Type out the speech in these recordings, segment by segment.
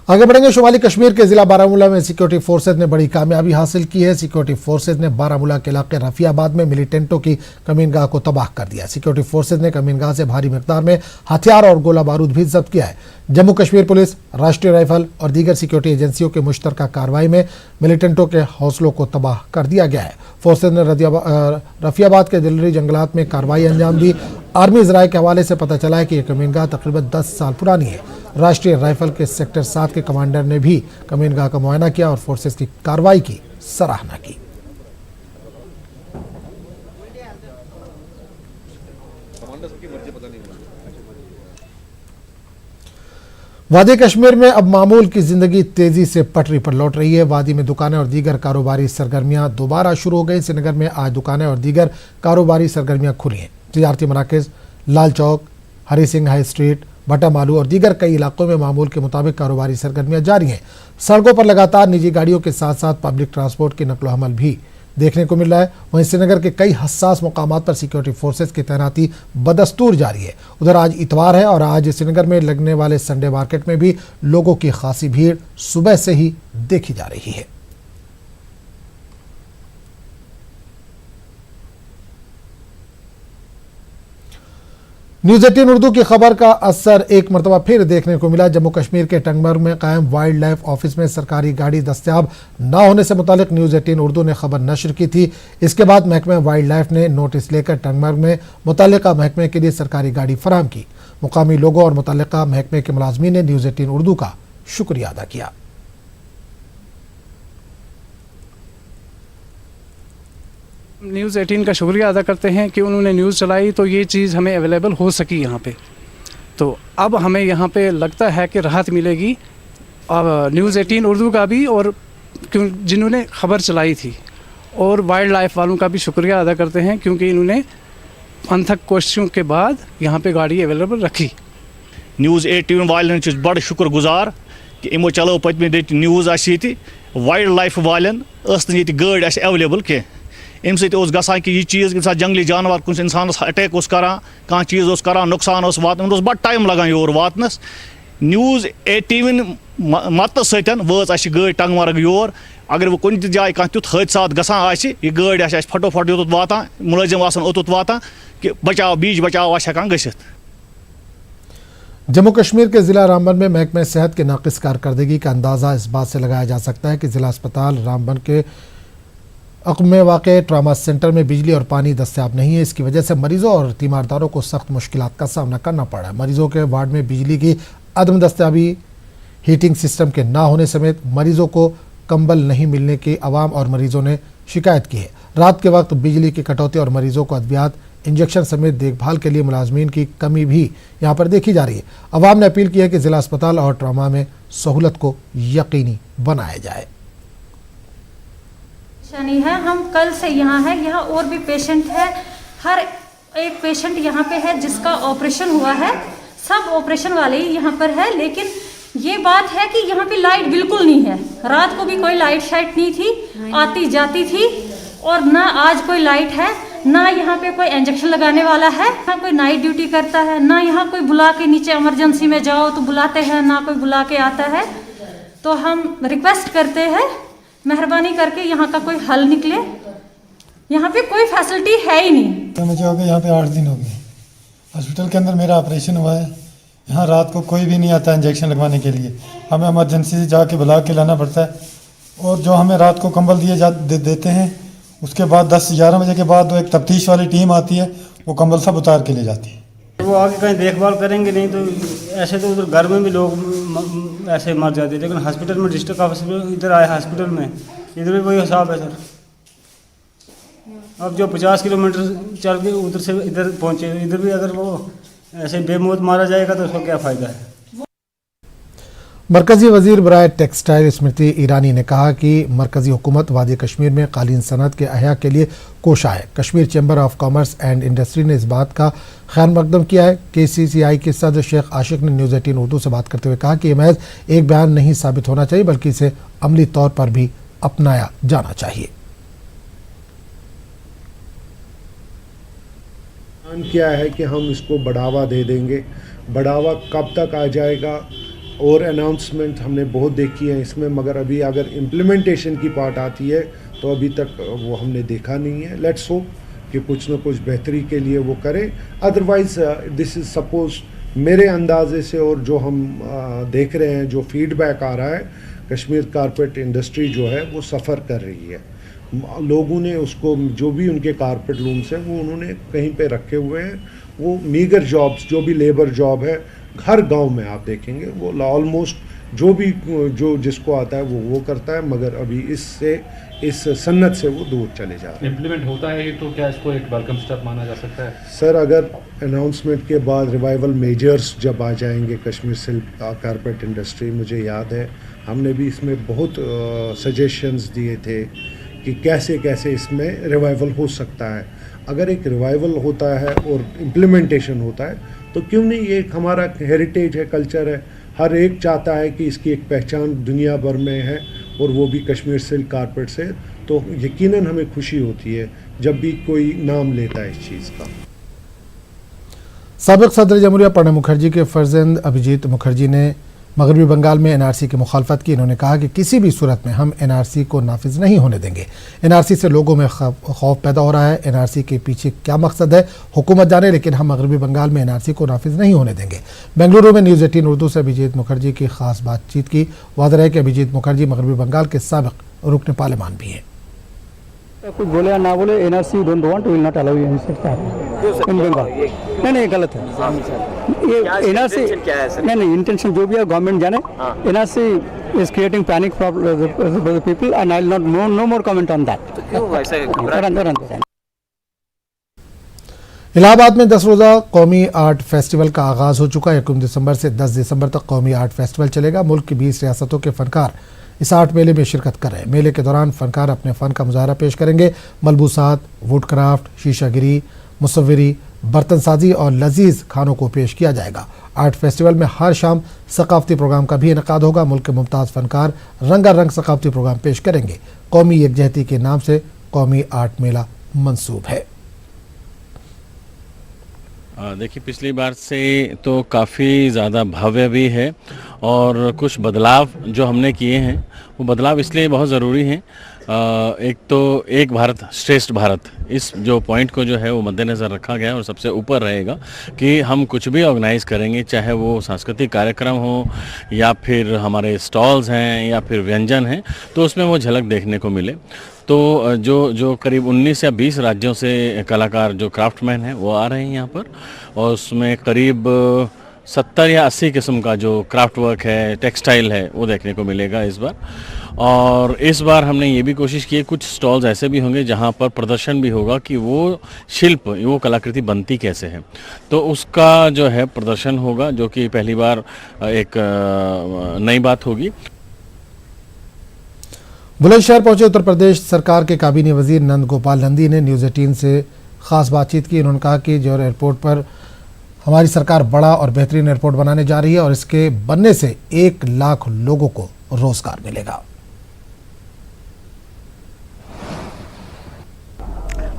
आगे बढ़ेंगे। शुमाली कश्मीर के जिला बारामूला में सिक्योरिटी फोर्सेज ने बड़ी कामयाबी हासिल की है। सिक्योरिटी फोर्सेज ने बारामूला के इलाके रफियाबाद में मिलिटेंटों की कमीनगाह को तबाह कर दिया। सिक्योरिटी फोर्सेज ने कमीनगाह से भारी मिकदार में हथियार और गोला बारूद भी जब्त किया है। जम्मू कश्मीर पुलिस, राष्ट्रीय राइफल और दीगर सिक्योरिटी एजेंसियों की मुश्तरका कार्रवाई में मिलिटेंटों के हौसलों को तबाह कर दिया गया है। फोर्सेज ने रफियाबाद के दिलरी जंगलात में कार्रवाई अंजाम दी। आर्मी ज़राए के हवाले से पता चला है कि यह कमीनगाह तकरीबन 10 साल पुरानी है। राष्ट्रीय राइफल के सेक्टर 7 के कमांडर ने भी कमीनगाह का मुआयना किया और फोर्सेस की कार्रवाई की सराहना की। वादी कश्मीर में अब मामूल की जिंदगी तेजी से पटरी पर लौट रही है। वादी में दुकानें और दीगर कारोबारी सरगर्मियां दोबारा शुरू हो गई। श्रीनगर में आज दुकानें और दीगर कारोबारी सरगर्मियां खुली हैं। तिजारती मराकज़, लाल चौक, हरी सिंह हाई स्ट्रीट, भट्टा मालू और दीगर कई इलाकों में मामूल के मुताबिक कारोबारी सरगर्मियां जारी हैं। सड़कों पर लगातार निजी गाड़ियों के साथ साथ पब्लिक ट्रांसपोर्ट की नकलो हमल भी देखने को मिल रहा है। वहीं श्रीनगर के कई हसास मुकामात पर सिक्योरिटी फोर्सेज की तैनाती बदस्तूर जारी है। उधर आज इतवार है और आज श्रीनगर में लगने वाले संडे मार्केट में भी लोगों की खासी भीड़ सुबह से ही देखी जा रही है। न्यूज़ 18 उर्दू की खबर का असर एक मरतबा फिर देखने को मिला। जम्मू कश्मीर के टंगमर्ग में कायम वाइल्ड लाइफ ऑफिस में सरकारी गाड़ी दस्तयाब न होने से मुतालिक न्यूज़ 18 उर्दू ने खबर नशर की थी। इसके बाद महकमे वाइल्ड लाइफ ने नोटिस लेकर टंगमर्ग में मुतल्लिका महकमे के लिए सरकारी गाड़ी फराहम की। मुकामी लोगों और मुतल्लिका महकमे के मुलाजमीन ने न्यूज़ 18 उर्दू का शुक्रिया अदा किया। न्यूज़ 18 का शुक्रिया अदा करते हैं कि उन्होंने न्यूज़ चलाई तो ये चीज़ हमें अवेलेबल हो सकी यहाँ पे। तो अब हमें यहाँ पे लगता है कि राहत मिलेगी। अब न्यूज़ 18 उर्दू का भी और जिन्होंने खबर चलाई थी, और वाइल्ड लाइफ वालों का भी शुक्रिया अदा करते हैं क्योंकि इन्होंने अनथक कोशिशों के बाद यहाँ पे गाड़ी अवेलेबल रखी। न्यूज़ 18 वालन बड़ शुक्रगुजार कि इमो चलो पत्मे न्यूज़ वाइल्ड लाइफ वालन गाड़ी अवेलेबल कह। अम सा कि यह चीज़ जंगली जानवर कुछ इंसान अटैक करान, कह चीज़ करान, नुकसान वातान, बड़ टाइम लगान योर वातनस। न्यूज़ 18 मत सतन वह गाड़ी टंगमर्ग योर। अगर वह कुछ जाए कह तुथ हादसा गसान यह गाड़ी फटोफट योत वातान, मुलाजिम ओतुत वातान कि बचाव बीच बचाव हेकान गसित। जम्मू कश्मीर के जिला रामबन में महकमे सेहत के नाकिस कारकर्दगी का अंदाज़ा इस बात से लगाया जा सकता है कि जिला अस्पताल रामबन के अक़ब में वाक़े ट्रामा सेंटर में बिजली और पानी दस्तयाब नहीं है। इसकी वजह से मरीजों और तीमारदारों को सख्त मुश्किलात का सामना करना पड़ रहा है। मरीजों के वार्ड में बिजली की अदम दस्तयाबी, हीटिंग सिस्टम के ना होने समेत मरीजों को कंबल नहीं मिलने की आवाम और मरीजों ने शिकायत की है। रात के वक्त बिजली की कटौती और मरीजों को अद्वियात, इंजेक्शन समेत देखभाल के लिए मुलाजमीन की कमी भी यहाँ पर देखी जा रही है। आवाम ने अपील की है कि जिला अस्पताल और ट्रामा में सहूलत को यकीनी बनाया जाए। है हम कल से यहाँ है, यहाँ और भी पेशेंट है। हर एक पेशेंट यहाँ पे है जिसका ऑपरेशन हुआ है। सब ऑपरेशन वाले ही यहाँ पर है, लेकिन ये बात है कि यहाँ पे लाइट बिल्कुल नहीं है। रात को भी कोई लाइट शाइट नहीं थी, आती जाती थी, और ना आज कोई लाइट है, ना यहाँ पे कोई इंजेक्शन लगाने वाला है, ना कोई नाइट ड्यूटी करता है, ना यहाँ कोई बुला के नीचे इमरजेंसी में जाओ तो बुलाते हैं, ना कोई बुला के आता है। तो हम रिक्वेस्ट करते हैं मेहरबानी करके यहाँ का कोई हल निकले। यहाँ पे कोई फैसिलिटी है ही नहीं। तो मुझे हो गए यहाँ पे 8 दिन हो गए। हॉस्पिटल के अंदर मेरा ऑपरेशन हुआ है। यहाँ रात को कोई भी नहीं आता इंजेक्शन लगवाने के लिए। हमें इमरजेंसी से जाके बुला के लाना पड़ता है। और जो हमें रात को कंबल देते हैं, उसके बाद 10-11 बजे के बाद एक तफ्तीश वाली टीम आती है, वो कंबल सब उतार के ले जाती है। वो आगे कहीं देखभाल करेंगे नहीं तो ऐसे तो उधर घर में भी लोग ऐसे मर जाते हैं। लेकिन हॉस्पिटल में, डिस्ट्रिक्ट हॉस्पिटल इधर आए हॉस्पिटल में, इधर भी वही हिसाब है सर। अब जो 50 किलोमीटर चल के उधर से इधर पहुँचे, इधर भी अगर वो ऐसे बेमौत मारा जाएगा तो उसको क्या फ़ायदा है। मरकजी वजीर बराए टेक्सटाइल स्मृति ईरानी ने कहा कि मरकजी हुकूमत वादी कश्मीर में कालीन सनत के अहया के लिए कोशा है। Kashmir chamber of commerce and industry ने इस बात का खैर मकदम किया है। KCCI के सदर शेख आशिक ने न्यूज़ 18 उर्दू से बात करते हुए कहा कि यह महज एक बयान नहीं साबित होना चाहिए, बल्कि इसे अमली तौर पर भी अपनाया जाना चाहिए। क्या है कि हम इसको बढ़ावा दे देंगे। बढ़ावा कब तक आ जाएगा और अनाउंसमेंट हमने बहुत देखी है इसमें, मगर अभी अगर इम्प्लीमेंटेशन की पार्ट आती है तो अभी तक वो हमने देखा नहीं है। लेट्स होप कि कुछ ना कुछ बेहतरी के लिए वो करें। अदरवाइज़ दिस इज़ सपोज मेरे अंदाजे से और जो हम देख रहे हैं, जो फीडबैक आ रहा है, कश्मीर कारपेट इंडस्ट्री जो है वो सफ़र कर रही है। लोगों ने उसको, जो भी उनके कारपेट लूम्स हैं वो उन्होंने कहीं पे रखे हुए हैं। वो मीगर जॉब्स, जो भी लेबर जॉब है, हर गांव में आप देखेंगे वो ऑलमोस्ट जो जिसको आता है वो करता है, मगर अभी इस सन्नत से वो दूर चले जा रहे हैं। इम्प्लीमेंट होता है तो क्या इसको एक वेलकम स्टेप माना जा सकता है? सर, अगर अनाउंसमेंट के बाद रिवाइवल मेजर्स जब आ जाएंगे कश्मीर सिल्क कारपेट इंडस्ट्री, मुझे याद है हमने भी इसमें बहुत सजेशंस दिए थे कि कैसे कैसे इसमें रिवाइवल हो सकता है। अगर एक रिवाइवल होता है और इम्प्लीमेंटेशन होता है तो क्यों नहीं, ये एक हमारा हेरिटेज है, कल्चर है, हर एक चाहता है कि इसकी एक पहचान दुनिया भर में है और वो भी कश्मीर सिल्क कारपेट से, तो यकीनन हमें खुशी होती है जब भी कोई नाम लेता है इस चीज़ का। साबिक सदर जमहूरिया प्रणब मुखर्जी के फर्जंद अभिजीत मुखर्जी ने मगरबी बंगाल में एनआरसी की मुखालफत की। इन्होंने कहा कि किसी भी सूरत में हम एनआरसी को नाफिज नहीं होने देंगे। एनआरसी से लोगों में खौफ पैदा हो रहा है। एनआरसी के पीछे क्या मकसद है हुकूमत जाने, लेकिन हम मगरबी बंगाल में एनआरसी को नाफिज नहीं होने देंगे। बेंगलुरु में न्यूज़ 18 उर्दू से अभिजीत मुखर्जी की खास बातचीत की। वाज़ेह है कि अभिजीत मुखर्जी मगरबी बंगाल के साबिक रुकन पार्लियामान भी हैं। कुछ बोले या ना बोले, NRC don't want, will not allow in Bengal. नहीं, गलत है ये एनआरसी। नहीं, इंटेंशन जो भी है गवर्नमेंट जाने। NRC is creating panic for the people and I will not know more comment on that. Allahabad में 10 रोज़ा कौमी आर्ट फेस्टिवल का आगाज़ हो चुका है। 1 दिसंबर से 10 दिसंबर तक कौमी आर्ट फेस्टिवल चलेगा। मुल्क की 20 रियासतों के फनकार इस आर्ट मेले में शिरकत कर रहे हैं। मेले के दौरान फनकार अपने फ़न का मुजाहरा पेश करेंगे। मलबूसात, वुड क्राफ्ट, शीशागिरी, मुसव्विरी, बर्तनसाजी और लजीज खानों को पेश किया जाएगा। आर्ट फेस्टिवल में हर शाम सकाफती प्रोग्राम का भी इनेकाद होगा। मुल्क के मुमताज़ फनकार रंगारंग सकाफती प्रोग्राम पेश करेंगे। कौमी यकजहती के नाम से कौमी आर्ट मेला मंसूब है। देखिए, पिछली बार से तो काफ़ी ज़्यादा भव्य भी है और कुछ बदलाव जो हमने किए हैं वो बदलाव इसलिए बहुत ज़रूरी हैं। एक तो एक भारत श्रेष्ठ भारत, इस जो पॉइंट को जो है वो मद्देनज़र रखा गया और सबसे ऊपर रहेगा कि हम कुछ भी ऑर्गेनाइज़ करेंगे, चाहे वो सांस्कृतिक कार्यक्रम हो या फिर हमारे स्टॉल्स हैं या फिर व्यंजन हैं, तो उसमें वो झलक देखने को मिले। तो जो करीब 19 या 20 राज्यों से कलाकार जो क्राफ्टमैन हैं वो आ रहे हैं यहाँ पर, और उसमें करीब 70 या 80 किस्म का जो क्राफ्ट वर्क है, टेक्सटाइल है, वो देखने को मिलेगा इस बार। और इस बार हमने ये भी कोशिश की है, कुछ स्टॉल्स ऐसे भी होंगे जहाँ पर प्रदर्शन भी होगा कि वो शिल्प, वो कलाकृति बनती कैसे है, तो उसका जो है प्रदर्शन होगा, जो कि पहली बार एक नई बात होगी। बुलंदशहर पहुंचे उत्तर प्रदेश सरकार के काबीना वजीर नंद गोपाल नंदी ने न्यूज़ 18 से खास बातचीत की। उन्होंने कहा कि जौहर एयरपोर्ट पर हमारी सरकार बड़ा और बेहतरीन एयरपोर्ट बनाने जा रही है और इसके बनने से 1 लाख लोगों को रोजगार मिलेगा।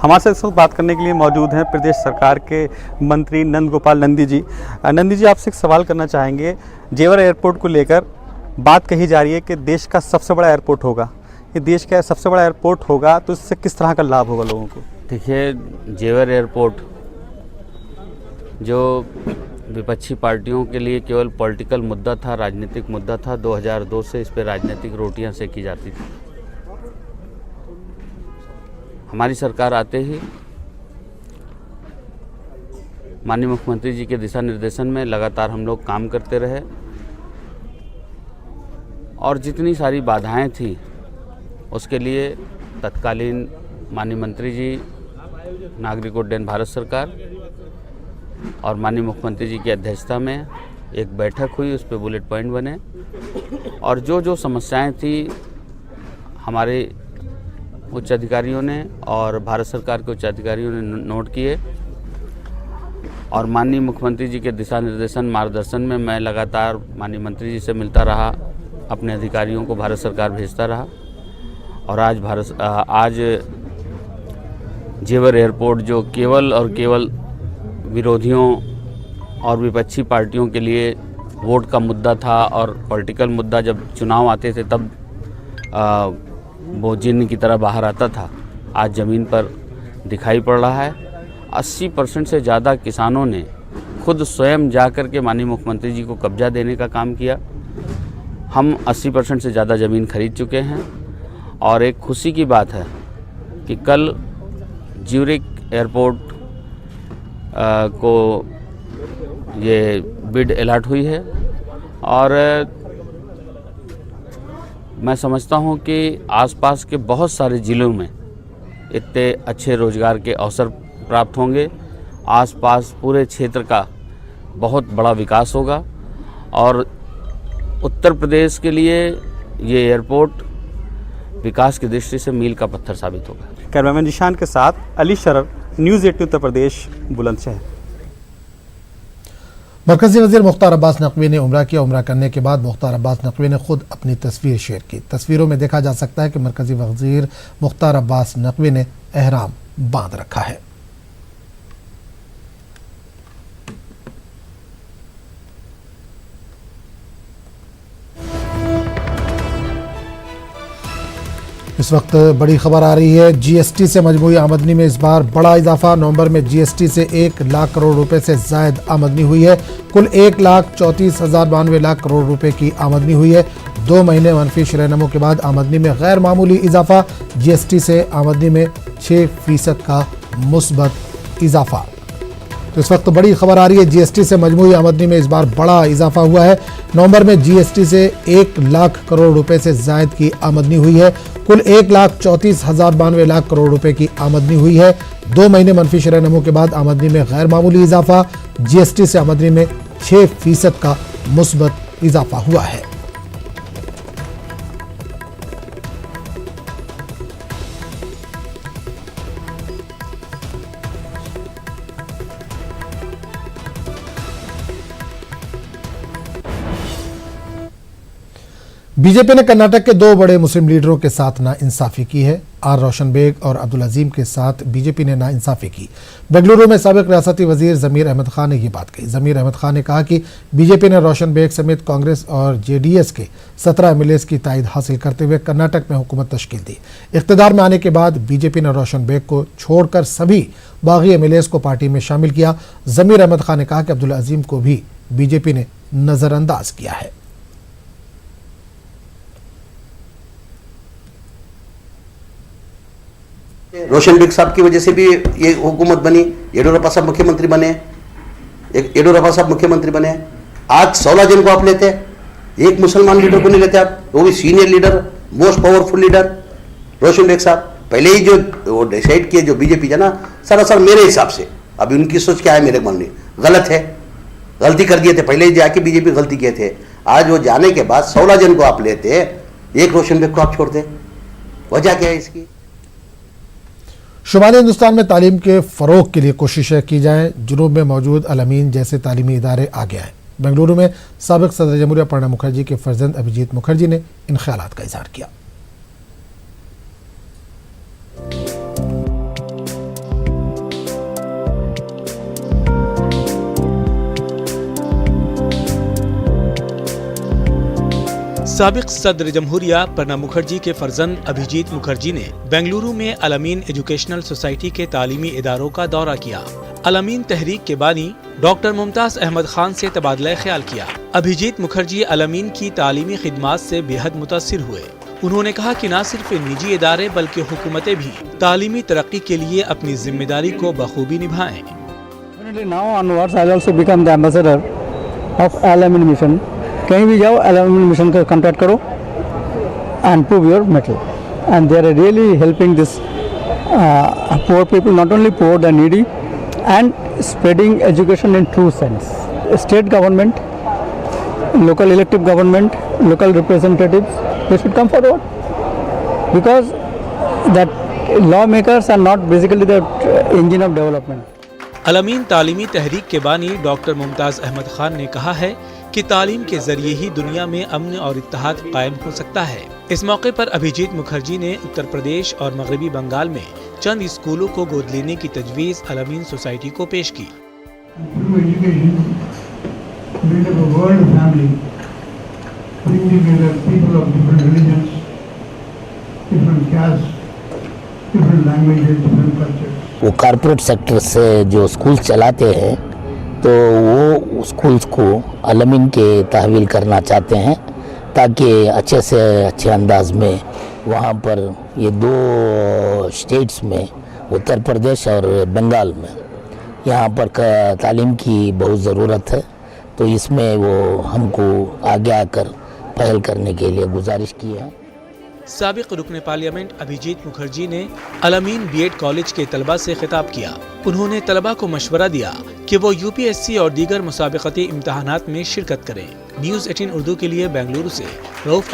हमारे साथ इस वक्त बात करने के लिए मौजूद हैं प्रदेश सरकार के मंत्री नंद गोपाल नंदी जी। नंदी जी, आपसे एक सवाल करना चाहेंगे। जेवर एयरपोर्ट को लेकर बात कही जा रही है कि देश का सबसे बड़ा एयरपोर्ट होगा। ये देश का सबसे बड़ा एयरपोर्ट होगा तो इससे किस तरह का लाभ होगा लोगों को? देखिए, जेवर एयरपोर्ट जो विपक्षी पार्टियों के लिए केवल पॉलिटिकल मुद्दा था, राजनीतिक मुद्दा था, 2002 से इस पर राजनीतिक रोटियां सेकी जाती थी। हमारी सरकार आते ही माननीय मुख्यमंत्री जी के दिशा निर्देशन में लगातार हम लोग काम करते रहे और जितनी सारी बाधाएं थी उसके लिए तत्कालीन माननीय मंत्री जी, नागरिक उड्डयन भारत सरकार और माननीय मुख्यमंत्री जी की अध्यक्षता में एक बैठक हुई, उस पर बुलेट पॉइंट बने और जो समस्याएं थी हमारे उच्च अधिकारियों ने और भारत सरकार के उच्च अधिकारियों ने नोट किए और माननीय मुख्यमंत्री जी के दिशा निर्देशन मार्गदर्शन में मैं लगातार माननीय मंत्री जी से मिलता रहा, अपने अधिकारियों को भारत सरकार भेजता रहा और आज जेवर एयरपोर्ट जो केवल और केवल विरोधियों और विपक्षी पार्टियों के लिए वोट का मुद्दा था और पॉलिटिकल मुद्दा जब चुनाव आते थे तब वो जिन्न की तरह बाहर आता था, आज ज़मीन पर दिखाई पड़ रहा है। 80% से ज़्यादा किसानों ने खुद स्वयं जाकर के माननीय मुख्यमंत्री जी को कब्जा देने का काम किया। हम 80% से ज़्यादा ज़मीन खरीद चुके हैं और एक खुशी की बात है कि कल ज्यूरिक एयरपोर्ट को ये बिड अलॉट हुई है और मैं समझता हूँ कि आसपास के बहुत सारे ज़िलों में इतने अच्छे रोज़गार के अवसर प्राप्त होंगे। आसपास पूरे क्षेत्र का बहुत बड़ा विकास होगा और उत्तर प्रदेश के लिए ये एयरपोर्ट विकास की दृष्टि से मील का पत्थर साबित होगा। कैमरामैन जिशान के साथ अली शरर, न्यूज़ 18 उत्तर प्रदेश, बुलंदशहर। मरकजी वजीर मुख्तार अब्बास नकवी ने उम्रा किया। उम्रा करने के बाद मुख्तार अब्बास नकवी ने खुद अपनी तस्वीर शेयर की। तस्वीरों में देखा जा सकता है कि मरकजी वजीर मुख्तार अब्बास नकवी ने एहराम बांध रखा है। इस वक्त बड़ी खबर आ रही है, जीएसटी से मजमूई आमदनी में इस बार बड़ा इजाफा। नवंबर में जीएसटी से 1 लाख करोड़ रुपए से जायद आमदनी हुई है। कुल 1,34,092 लाख करोड़ रुपए की आमदनी हुई है। 2 महीने मनफी शरहनमो के बाद आमदनी में गैर मामूली इजाफा। जीएसटी से आमदनी में 6% का मुस्बत इजाफा। तो इस वक्त बड़ी खबर आ रही है, जीएसटी से मजमूई आमदनी में इस बार बड़ा इजाफा हुआ है। नवंबर में जीएसटी से 1 लाख करोड़ रुपए से जायद की आमदनी हुई है। कुल 1,34,092 लाख करोड़ रुपए की आमदनी हुई है। 2 महीने मनफी शरहनमो के बाद आमदनी में गैर मामूली इजाफा। जीएसटी से आमदनी में 6% का मुस्बत इजाफा हुआ है। बीजेपी ने कर्नाटक के 2 बड़े मुस्लिम लीडरों के साथ नाइंसाफी की है। आर रोशन बेग और अब्दुल अजीम के साथ बीजेपी ने नाइंसाफी की। बेंगलुरु में साबिक रियासती वजीर ज़मीर अहमद खान ने यह बात कही। ज़मीर अहमद खान ने कहा कि बीजेपी ने रोशन बेग समेत कांग्रेस और जेडीएस के 17 एमएलएस की तायद हासिल करते हुए कर्नाटक में हुकूमत तश्कील दी। इख्तिदार में आने के बाद बीजेपी ने रोशन बेग को छोड़कर सभी बागी एमएलएस को पार्टी में शामिल किया। ज़मीर अहमद खान ने कहा कि अब्दुल अजीम को भी बीजेपी ने नजरअंदाज किया है। रोशन बेग साहब की वजह से भी ये हुकूमत बनी। येडियुरप्पा साहब मुख्यमंत्री बने। येडियुरप्पा साहब मुख्यमंत्री बने। आज 16 जन को आप लेते हैं, एक मुसलमान लीडर को नहीं लेते आप, वो भी senior leader, most powerful leader Roshan Baig Sahab. पहले ही जो वो डिसाइड किए जो बीजेपी है ना, सरासर मेरे हिसाब से अभी उनकी सोच क्या है मेरे मन में गलत है। गलती कर दिए थे, पहले ही जाके बीजेपी गलती किए थे। आज वो जाने के बाद 16 जन को आप लेते, एक रोशन बेग को आप छोड़ते, वजह क्या है इसकी? शुमाली हिंदुस्तान में तालीम के फ़रोग के लिए कोशिशें की जाएं। जुनूब में मौजूद अल-अमीन जैसे तालीमी इदारे आगे आएँ। बेंगलुरु में साबिक सदर जमहूरिया प्रणब मुखर्जी के फर्जंद अभिजीत मुखर्जी ने इन ख्यालात का इजहार किया। साबिक सदर जमहूरिया प्रणब मुखर्जी के फर्जंद अभिजीत मुखर्जी ने बेंगलुरु में अल-अमीन एजुकेशनल सोसाइटी के तालीमी इदारों का दौरा किया। अल-अमीन तहरीक के बानी डॉक्टर मुमताज अहमद खान से तबादला ख्याल किया। अभिजीत मुखर्जी अल-अमीन की तालीमी खिदमात से बेहद मुतासिर हुए। उन्होंने कहा कि न सिर्फ निजी इदारे बल्कि हुकूमतें भी तालीमी तरक्की के लिए अपनी जिम्मेदारी को बखूबी निभाएं। कहीं भी जाओ अल-अमीन मिशन का कॉन्टैक्ट करो and prove your metal and they are really helping this poor people, not only poor, the needy, and spreading education in true sense. State government, local elective government, local representatives, they should come forward, because that lawmakers are not basically the engine of development. Al-Ameen तालीमी तहरीक के बानी doctor Mumtaz Ahmad Khan ने कहा है कि तालीम के जरिए ही दुनिया में अमन और इत्तेहाद कायम हो सकता है। इस मौके पर अभिजीत मुखर्जी ने उत्तर प्रदेश और मगरबी बंगाल में चंद स्कूलों को गोद लेने की तजवीज़ अल-अमीन सोसाइटी को पेश की। world family, bring together people of different religions, different castes, different languages, different cultures. वो कारपोरेट सेक्टर से जो स्कूल चलाते हैं तो वो स्कूल्स को अलमीन के तहवील करना चाहते हैं ताकि अच्छे से अच्छे अंदाज में वहाँ पर ये दो स्टेट्स में उत्तर प्रदेश और बंगाल में यहाँ पर तालीम की बहुत ज़रूरत है। तो इसमें वो हमको आगे आकर पहल करने के लिए गुजारिश की है। साबिक रुकने पार्लियामेंट अभिजीत मुखर्जी ने अल-अमीन बीएड कॉलेज के तलबा से खिताब किया। उन्होंने तलबा को मशवरा दिया कि वो यूपीएससी और दीगर मुसाबिकती इम्तहानात में शिरकत करें। न्यूज़ 18 उर्दू के लिए बेंगलुरु से रऊफ